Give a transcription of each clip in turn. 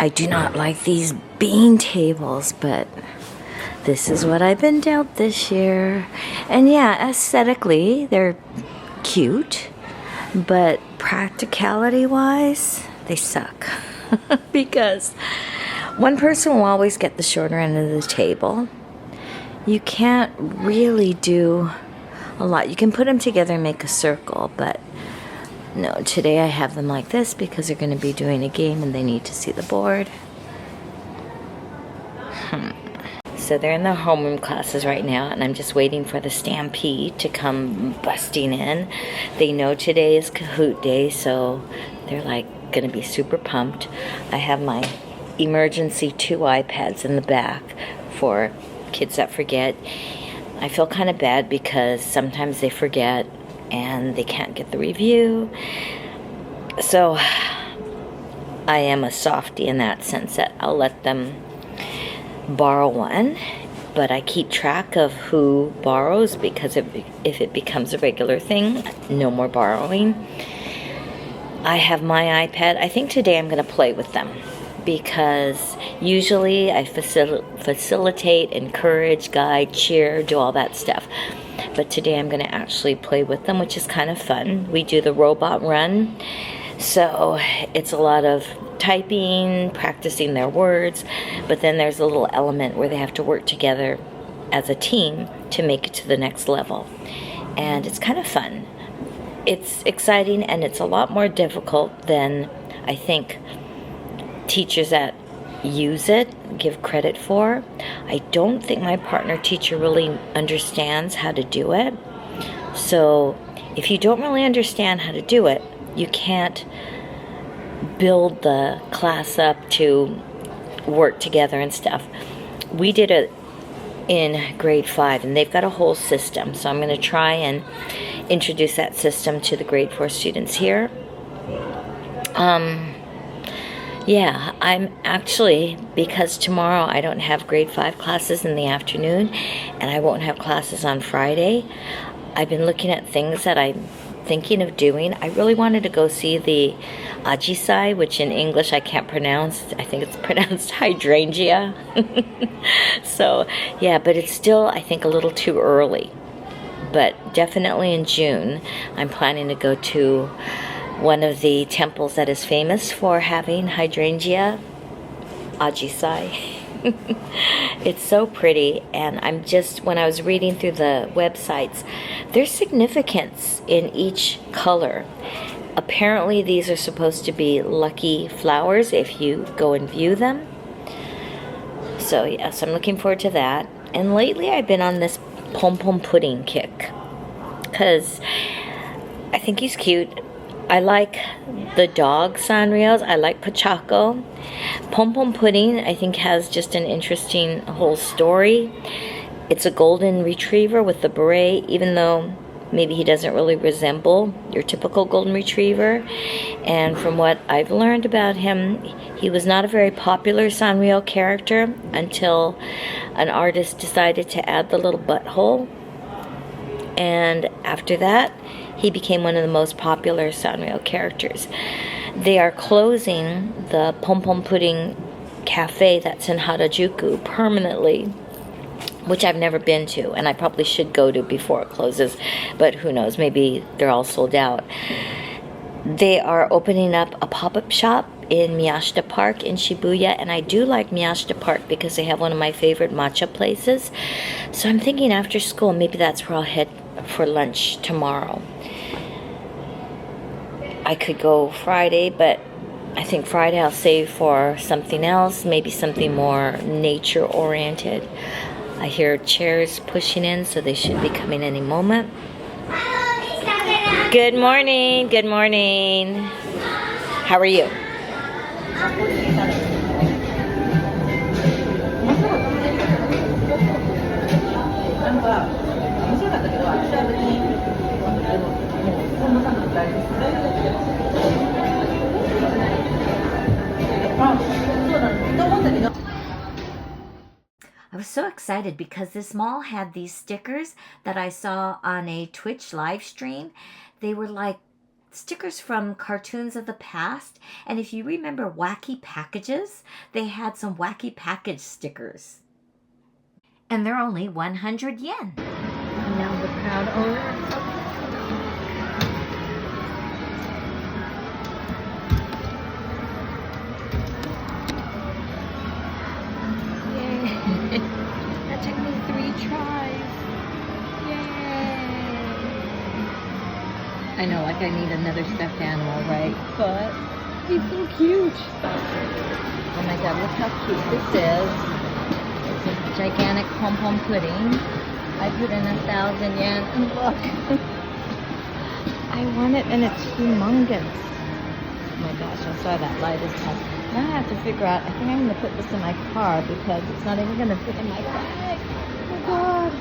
I do not like these bean tables, but this is what I've been dealt this year. And yeah, aesthetically, they're cute, but practicality-wise, they suck. Because one person will always get the shorter end of the table. You can't really do a lot. You can put them together and make a circle, but no, today I have them like this because they're going to be doing a game and they need to see the board. So they're in their homeroom classes right now, and I'm just waiting for the stampede to come busting in. They know today is Kahoot Day, so they're like going to be super pumped. I have my emergency 2 iPads in the back for kids that forget. I feel kind of bad because sometimes they forget and they can't get the review. So I am a softie in that sense that I'll let them borrow one, but I keep track of who borrows because if it becomes a regular thing, no more borrowing. I have my iPad. I think today I'm going to play with them because usually I facilitate, encourage, guide, cheer, do all that stuff. But today I'm going to actually play with them, which is kind of fun. We do the robot run, so it's a lot of typing, practicing their words, but then there's a little element where they have to work together as a team to make it to the next level. And it's kind of fun. It's exciting, and it's a lot more difficult than I think teachers that use it give credit for. I don't think my partner teacher really understands how to do it. So if you don't really understand how to do it, you can't build the class up to work together and stuff. We did it in grade 5, and they've got a whole system, so I'm going to try and introduce that system to the grade 4 students here. Yeah, I'm actually, because tomorrow I don't have grade 5 classes in the afternoon, and I won't have classes on Friday, I've been looking at things that I'm thinking of doing. I really wanted to go see the Ajisai, which in English I can't pronounce. I think it's pronounced hydrangea. So, yeah, but it's still, I think, a little too early. But definitely in June, I'm planning to go to one of the temples that is famous for having hydrangea, Ajisai. It's so pretty, and I'm just, when I was reading through the websites, there's significance in each color. Apparently these are supposed to be lucky flowers if you go and view them. So yes, I'm looking forward to that. And lately I've been on this PomPomPurin kick because I think he's cute. I like the dog Sanrios. I like Pachaco. PomPomPurin, I think, has just an interesting whole story. It's a golden retriever with the beret, even though maybe he doesn't really resemble your typical golden retriever. And from what I've learned about him, he was not a very popular Sanrio character until an artist decided to add the little butthole. And after that, he became one of the most popular Sanrio characters. They are closing the PomPomPurin cafe that's in Harajuku permanently, which I've never been to, and I probably should go to before it closes, but who knows, maybe they're all sold out. They are opening up a pop-up shop in Miyashita Park in Shibuya, and I do like Miyashita Park because they have one of my favorite matcha places. So I'm thinking after school, maybe that's where I'll head for lunch tomorrow. I could go Friday, but I think Friday I'll save for something else, maybe something more nature-oriented. I hear chairs pushing in, so they should be coming any moment. Good morning, good morning. How are you? I was so excited because this mall had these stickers that I saw on a Twitch live stream. They were like stickers from cartoons of the past. And if you remember Wacky Packages, they had some Wacky Package stickers. And they're only 100 yen. And now the proud owner. Yay! That took me 3 tries. Yay! I know, like I need another stuffed animal, right? But he's so cute. Oh my god, look how cute this is. It's a gigantic pom-pom pudding. I put in 1,000 yen, and look. I want it, and it's humongous. Oh my gosh, I saw that light is tough. Now I have to figure out, I think I'm going to put this in my car because it's not even going to fit in my bag. Oh my god.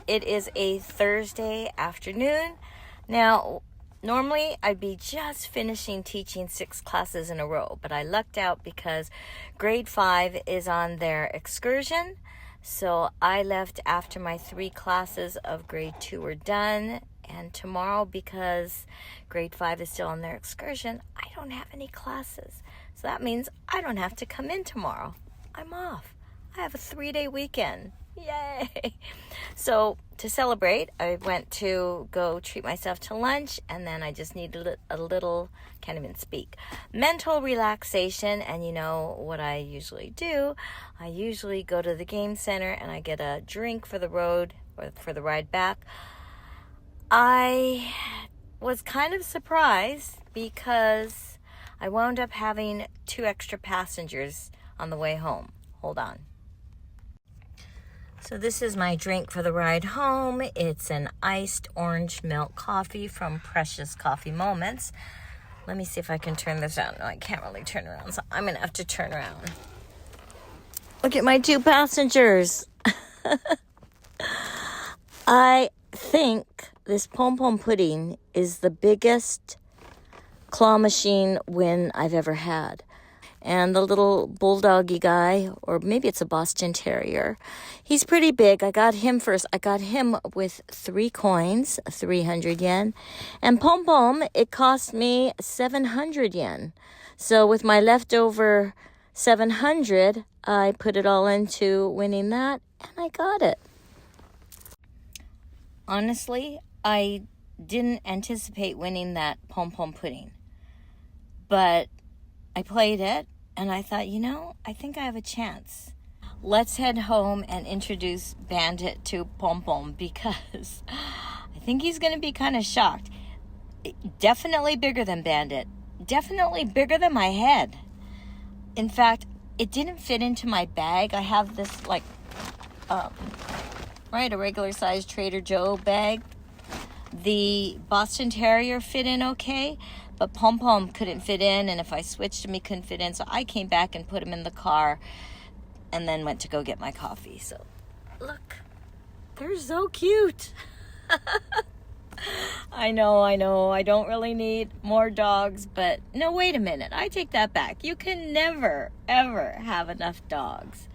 It is a Thursday afternoon. Now, normally I'd be just finishing teaching 6 classes in a row, but I lucked out because grade 5 is on their excursion. So I left after my 3 classes of grade 2 were done. And tomorrow, because grade 5 is still on their excursion, I don't have any classes. So that means I don't have to come in tomorrow. I'm off. I have a 3-day weekend. Yay! So to celebrate, I went to go treat myself to lunch, and then I just needed a little, can't even speak, mental relaxation. And you know what I usually do? I usually go to the game center and I get a drink for the road or for the ride back. I was kind of surprised because I wound up having 2 extra passengers on the way home. Hold on. So this is my drink for the ride home. It's an iced orange milk coffee from Precious Coffee Moments. Let me see if I can turn this on. No, I can't really turn around, so I'm going to have to turn around. Look at my 2 passengers. I think this pom-pom pudding is the biggest claw machine win I've ever had. And the little bulldoggy guy, or maybe it's a Boston Terrier, he's pretty big. I got him first. I got him with 3 coins, 300 yen. And pom-pom, it cost me 700 yen. So with my leftover 700, I put it all into winning that, and I got it. Honestly, I didn't anticipate winning that pom-pom pudding. But I played it, and I thought, you know, I think I have a chance. Let's head home and introduce Bandit to Pom-Pom because I think he's going to be kind of shocked. Definitely bigger than Bandit. Definitely bigger than my head. In fact, it didn't fit into my bag. I have this, like, a regular size Trader Joe bag. The Boston Terrier fit in okay, but Pom-Pom couldn't fit in, and if I switched him, he couldn't fit in. So I came back and put him in the car and then went to go get my coffee. So, look, they're so cute. I know, I don't really need more dogs, but no, wait a minute. I take that back. You can never, ever have enough dogs.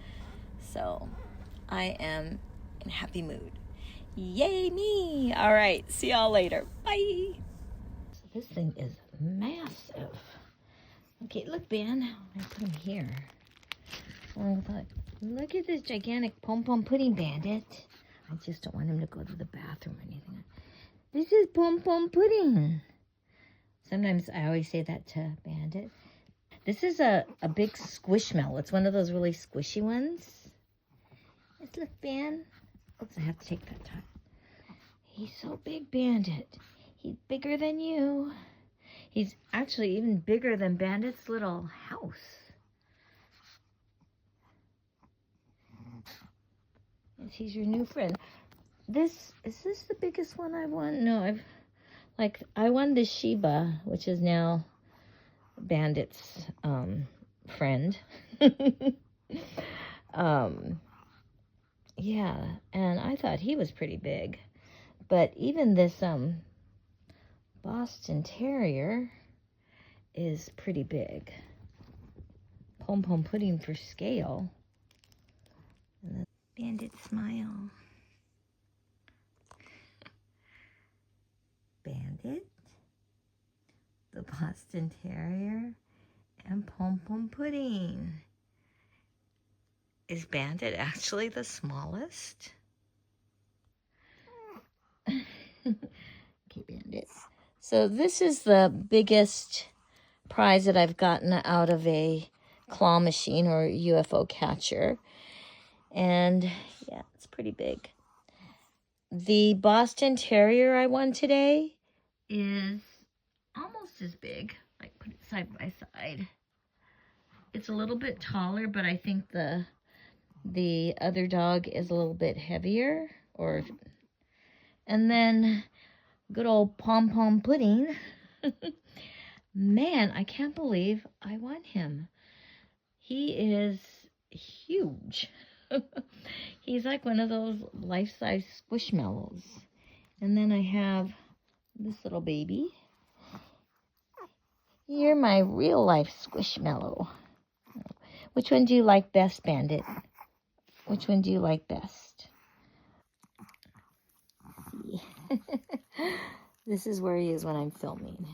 So, I am in a happy mood. Yay me! All right, see y'all later. Bye. So this thing is massive. Okay, look, Ben. I put him here. Oh, look at this gigantic pom-pom pudding, Bandit. I just don't want him to go to the bathroom or anything. This is pom-pom pudding. Sometimes I always say that to Bandit. This is a big squishmallow. It's one of those really squishy ones. Let's look, Ben. Oops, I have to take that time. He's so big, Bandit. He's bigger than you. He's actually even bigger than Bandit's little house. Yes, he's your new friend. Is this the biggest one I won? No, I won the Shiba, which is now Bandit's friend. Yeah, and I thought he was pretty big. But even this Boston Terrier is pretty big. Pom-pom pudding for scale. And then Bandit smile. Bandit. the Boston Terrier and PomPomPurin. Is Bandit actually the smallest? Okay, Bandit. So this is the biggest prize that I've gotten out of a claw machine or UFO catcher. And yeah, it's pretty big. The Boston Terrier I won today is almost as big. Like, put it side by side. It's a little bit taller, but I think the other dog is a little bit heavier. And then good old PomPomPurin. Man, I can't believe I won him. He is huge. He's like one of those life-size squishmallows. And then I have this little baby. You're my real-life squishmallow. Which one do you like best, Bandit? Which one do you like best? This is where he is when I'm filming.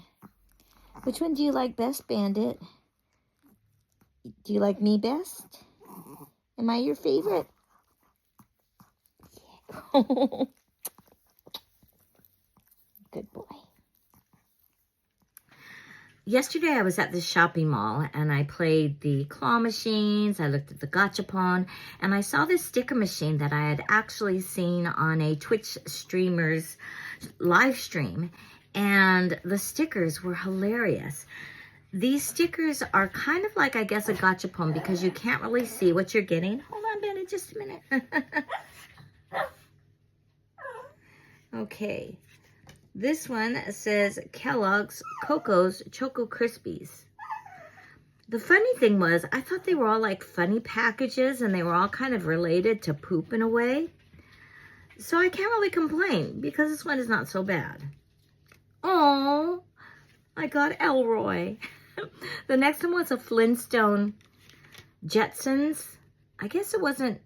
Which one do you like best, Bandit? Do you like me best? Am I your favorite? Yeah. Good boy. Yesterday I was at the shopping mall and I played the claw machines, I looked at the gachapon, and I saw this sticker machine that I had actually seen on a Twitch streamer's live stream, and the stickers were hilarious. These stickers are kind of like, I guess, a gachapon because you can't really see what you're getting. Hold on, Bandit, just a minute. Okay. This one says Kellogg's Coco's Choco Krispies. The funny thing was, I thought they were all like funny packages and they were all kind of related to poop in a way. So I can't really complain because this one is not so bad. Oh, I got Elroy. The next one was a Flintstone Jetsons. I guess it wasn't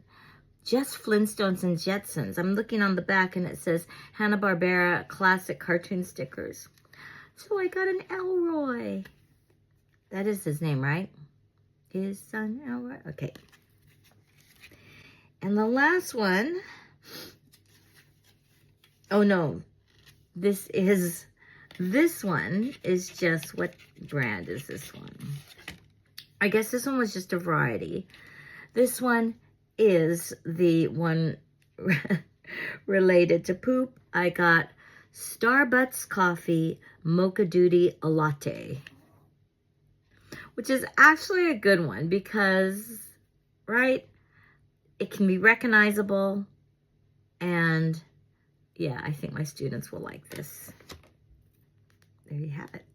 just Flintstones and Jetsons. I'm looking on the back and it says Hanna-Barbera classic cartoon stickers. So I got an Elroy. That is his name, right? His son Elroy. Okay. And the last one. Oh no. This one is just, what brand is this one? I guess this one was just a variety. This one is the one related to poop. I got Starbucks Coffee Mocha Duty a Latte, which is actually a good one because, right, it can be recognizable, and yeah, I think my students will like this. There you have it.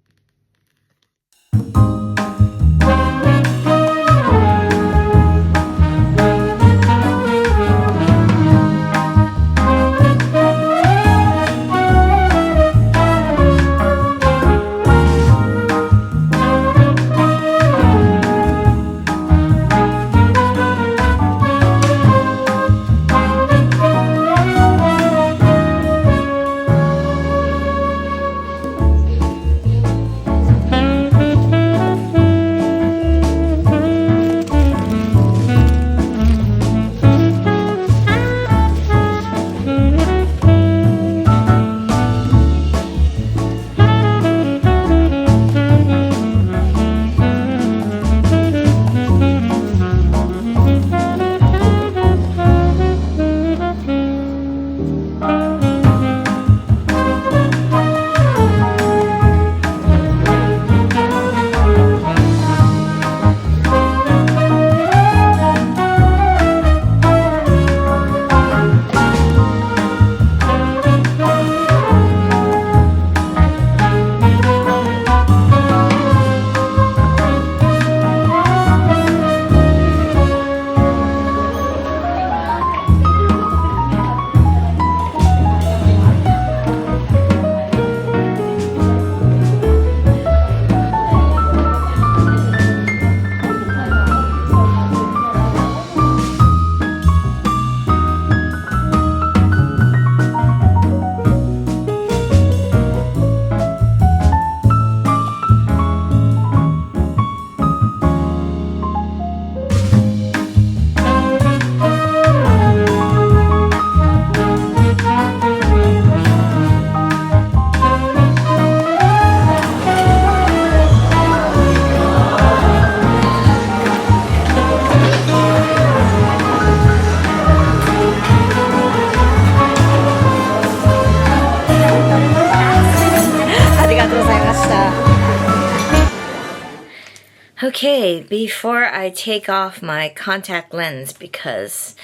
Okay, before I take off my contact lens because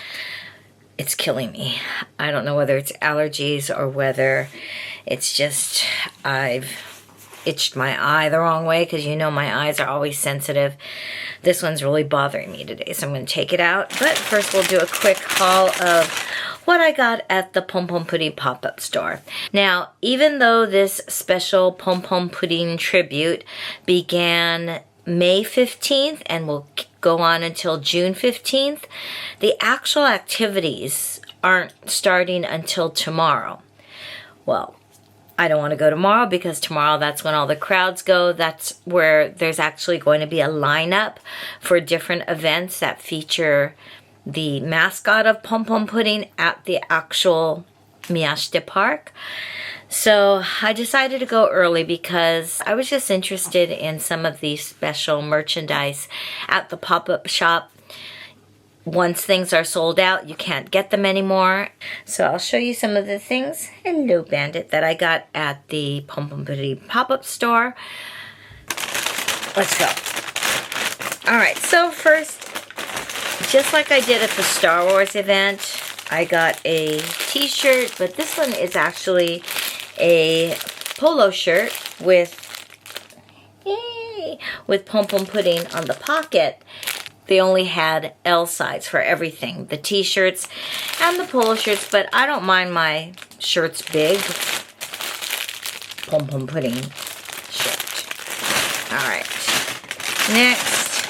it's killing me. I don't know whether it's allergies or whether it's just I've itched my eye the wrong way, because you know my eyes are always sensitive. This one's really bothering me today, so I'm going to take it out. But first we'll do a quick haul of what I got at the PomPomPurin pop-up store. Now, even though this special PomPomPurin tribute began May 15th and will go on until June 15th, the actual activities aren't starting until tomorrow. Well, I don't want to go tomorrow because tomorrow that's when all the crowds go. That's where there's actually going to be a lineup for different events that feature the mascot of PomPomPurin at the actual Miyashita Park. So I decided to go early because I was just interested in some of these special merchandise at the pop-up shop. Once things are sold out, you can't get them anymore. So I'll show you some of the things, hello Bandit, that I got at the PomPomPurin pop-up store. Let's go. Alright, so first, just like I did at the Star Wars event, I got a t-shirt, but this one is actually a polo shirt with PomPomPurin on the pocket. They only had L size for everything, the t-shirts and the polo shirts, but I don't mind my shirts big. PomPomPurin shirt. Alright. Next,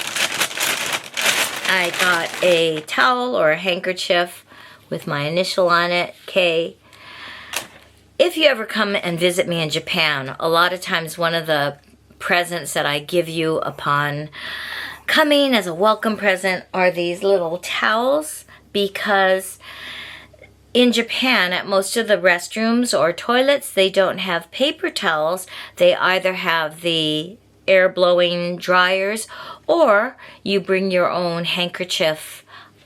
I got a towel or a handkerchief with my initial on it, K. If you ever come and visit me in Japan, a lot of times one of the presents that I give you upon coming as a welcome present are these little towels, because in Japan at most of the restrooms or toilets they don't have paper towels. They either have the air blowing dryers or you bring your own handkerchief.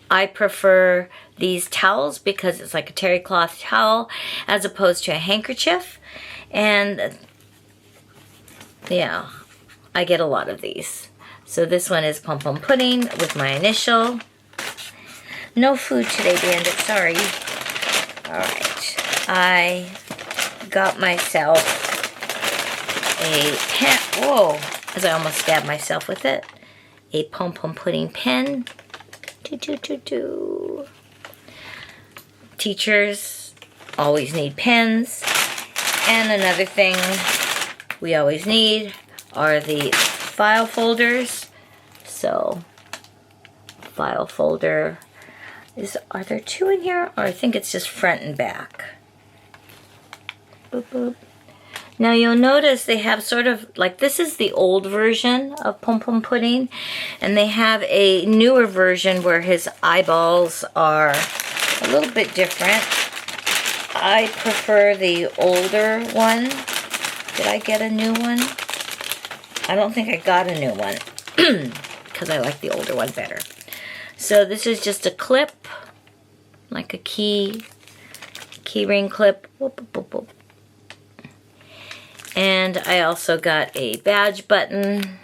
I prefer these towels because it's like a terry cloth towel as opposed to a handkerchief, and yeah, I get a lot of these. So this one is PomPomPurin with my initial. No food today, Bandit, sorry. Alright, I got myself a pen. Whoa, as I almost stabbed myself with it. A PomPomPurin pen. Teachers always need pens. And another thing we always need are the file folders. So, file folder are there two in here? Or I think it's just front and back. Boop, boop. Now you'll notice they have sort of, like, this is the old version of PomPomPurin, and they have a newer version where his eyeballs are a little bit different. I prefer the older one. Did I get a new one? I don't think I got a new one because I like the older one better. So this is just a clip, like a key ring clip. Whoop, whoop, whoop. And I also got a badge button.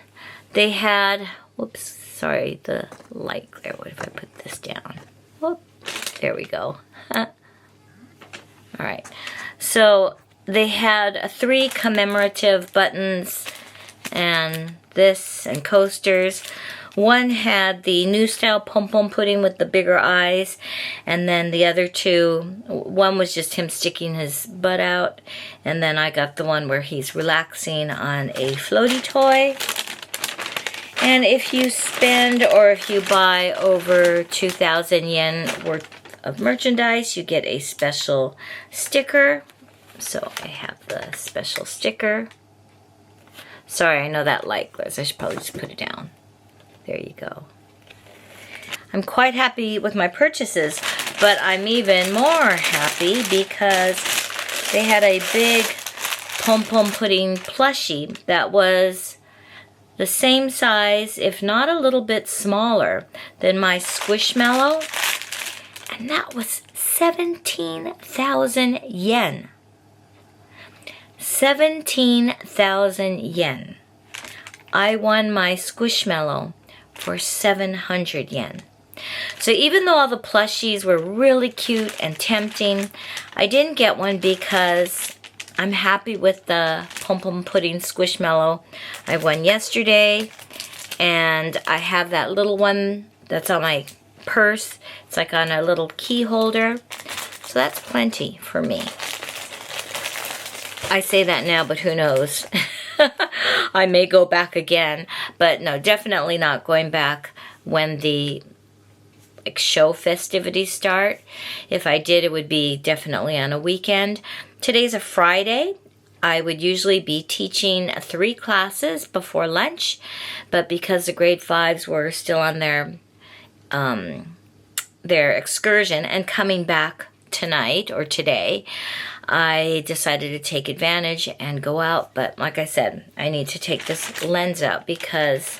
They had, whoops, sorry, the light there. What if I put this down? Whoop, there we go. Alright, so they had 3 commemorative buttons and this and coasters. One had the new style PomPomPurin with the bigger eyes, and then the other 2, one was just him sticking his butt out, and then I got the one where he's relaxing on a floaty toy. And if you spend or if you buy over 2,000 yen worth of merchandise, you get a special sticker. So I have the special sticker. Sorry, I know that light glares. I should probably just put it down. There you go. I'm quite happy with my purchases, but I'm even more happy because they had a big PomPomPurin plushie that was the same size, if not a little bit smaller, than my Squishmallow, and that was 17,000 yen. 17,000 yen. I won my Squishmallow for 700 yen. So even though all the plushies were really cute and tempting, I didn't get one because I'm happy with the PomPomPurin Squishmallow I won yesterday. And I have that little one that's on my purse. It's like on a little key holder. So that's plenty for me. I say that now, but who knows? I may go back again. But no, definitely not going back when the show festivities start. If I did, it would be definitely on a weekend. Today's a Friday. I would usually be teaching 3 classes before lunch, but because the grade 5s were still on their excursion and coming back tonight or today, I decided to take advantage and go out. But like I said, I need to take this lens out because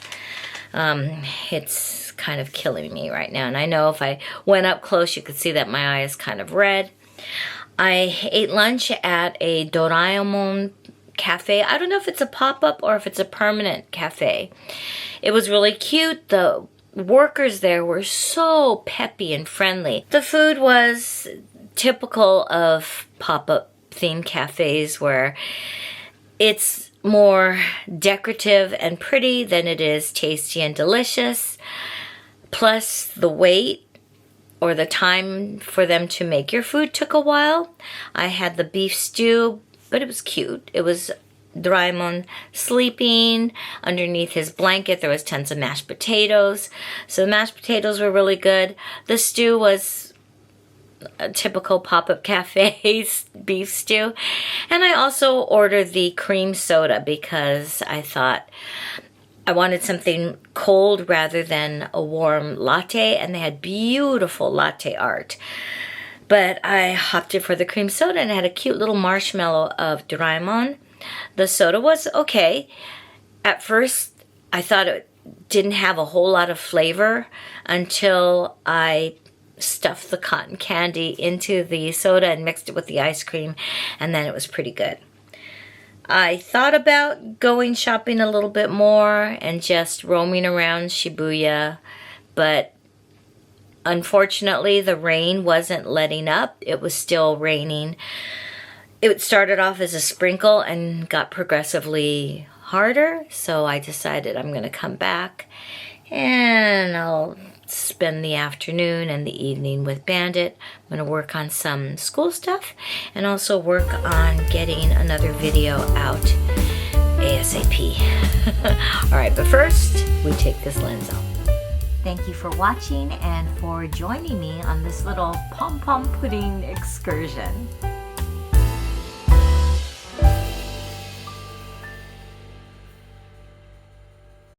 it's kind of killing me right now. And I know if I went up close, you could see that my eye is kind of red. I ate lunch at a Doraemon cafe. I don't know if it's a pop-up or if it's a permanent cafe. It was really cute. The workers there were so peppy and friendly. The food was typical of pop-up themed cafes where it's more decorative and pretty than it is tasty and delicious. Plus the wait or the time for them to make your food took a while. I had the beef stew, but it was cute. It was Doraemon sleeping underneath his blanket. There was tons of mashed potatoes. So the mashed potatoes were really good. The stew was a typical pop-up cafe beef stew. And I also ordered the cream soda because I thought I wanted something cold rather than a warm latte, and they had beautiful latte art. But I opted for the cream soda, and it had a cute little marshmallow of Doraemon. The soda was okay. At first, I thought it didn't have a whole lot of flavor until I stuffed the cotton candy into the soda and mixed it with the ice cream, and then it was pretty good. I thought about going shopping a little bit more and just roaming around Shibuya, but unfortunately the rain wasn't letting up. It was still raining. It started off as a sprinkle and got progressively harder, so I decided I'm going to come back and I'll spend the afternoon and the evening with Bandit. I'm going to work on some school stuff and also work on getting another video out ASAP. Alright, but first we take this lens off. Thank you for watching and for joining me on this little PomPomPurin excursion.